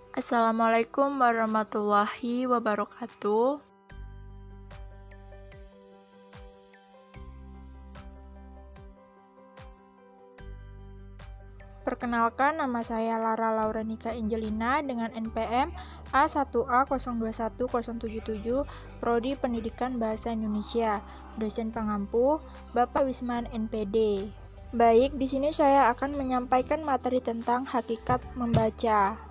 Assalamualaikum warahmatullahi wabarakatuh. Perkenalkan, nama saya Lara Lauranika Angelina dengan NPM A1A021077, Prodi Pendidikan Bahasa Indonesia, dosen pengampu Bapak Wisman NPD. Baik, di sini saya akan menyampaikan materi tentang hakikat membaca.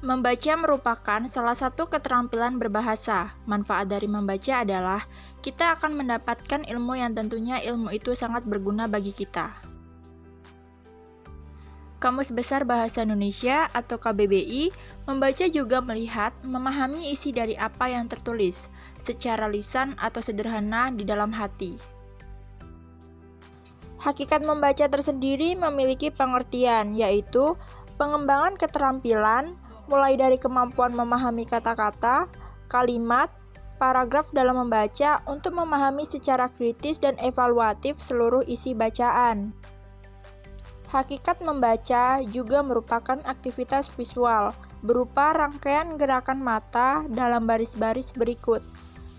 Membaca merupakan salah satu keterampilan berbahasa. Manfaat dari membaca adalah kita akan mendapatkan ilmu yang tentunya ilmu itu sangat berguna bagi kita. Kamus Besar Bahasa Indonesia atau KBBI membaca juga melihat, memahami isi dari apa yang tertulis secara lisan atau sederhana di dalam hati. Hakikat membaca tersendiri memiliki pengertian, yaitu pengembangan keterampilan mulai dari kemampuan memahami kata-kata, kalimat, paragraf dalam membaca untuk memahami secara kritis dan evaluatif seluruh isi bacaan. Hakikat membaca juga merupakan aktivitas visual berupa rangkaian gerakan mata dalam baris-baris berikut: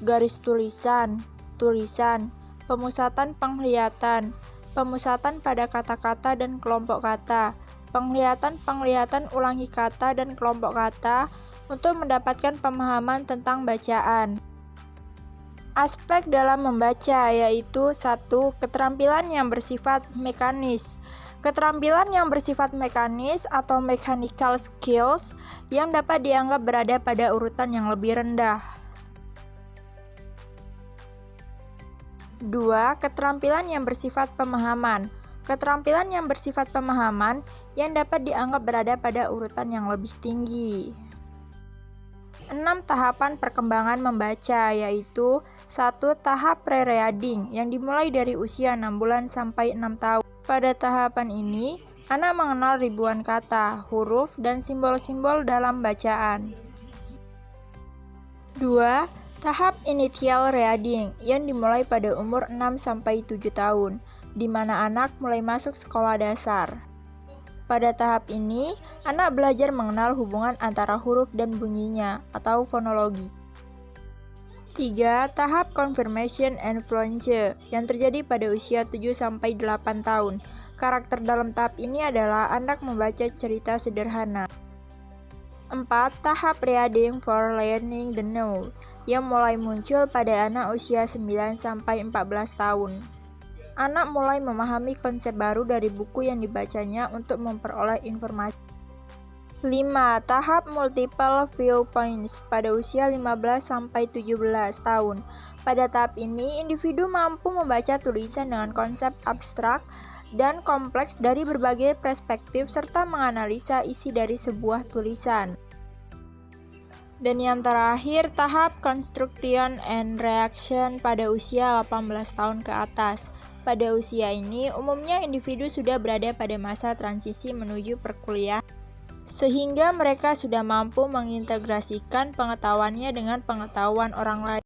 garis tulisan, pemusatan penglihatan, pemusatan pada kata-kata dan kelompok kata, penglihatan ulangi kata dan kelompok kata untuk mendapatkan pemahaman tentang bacaan. Aspek dalam membaca yaitu 1. Keterampilan yang bersifat mekanis. Keterampilan yang bersifat mekanis atau mechanical skills yang dapat dianggap berada pada urutan yang lebih rendah. 2. Keterampilan yang bersifat pemahaman. Keterampilan yang bersifat pemahaman yang dapat dianggap berada pada urutan yang lebih tinggi. 6. Tahapan perkembangan membaca yaitu 1. Tahap pre-reading yang dimulai dari usia 6 bulan sampai 6 tahun. Pada tahapan ini, anak mengenal ribuan kata, huruf, dan simbol-simbol dalam bacaan. 2. Tahap initial reading yang dimulai pada umur 6 sampai 7 tahun, di mana anak mulai masuk sekolah dasar. Pada tahap ini, anak belajar mengenal hubungan antara huruf dan bunyinya atau fonologi. 3. Tahap confirmation and fluency yang terjadi pada usia 7-8 tahun. Karakter dalam tahap ini adalah anak membaca cerita sederhana. 4. Tahap reading for learning the new yang mulai muncul pada anak usia 9-14 tahun. Anak mulai memahami konsep baru dari buku yang dibacanya untuk memperoleh informasi. 5. Tahap multiple viewpoints pada usia 15-17 tahun. Pada tahap ini, individu mampu membaca tulisan dengan konsep abstrak dan kompleks dari berbagai perspektif serta menganalisa isi dari sebuah tulisan. Dan yang terakhir, tahap construction and reaction pada usia 18 tahun ke atas. Pada usia ini, umumnya individu sudah berada pada masa transisi menuju perkuliahan, sehingga mereka sudah mampu mengintegrasikan pengetahuannya dengan pengetahuan orang lain.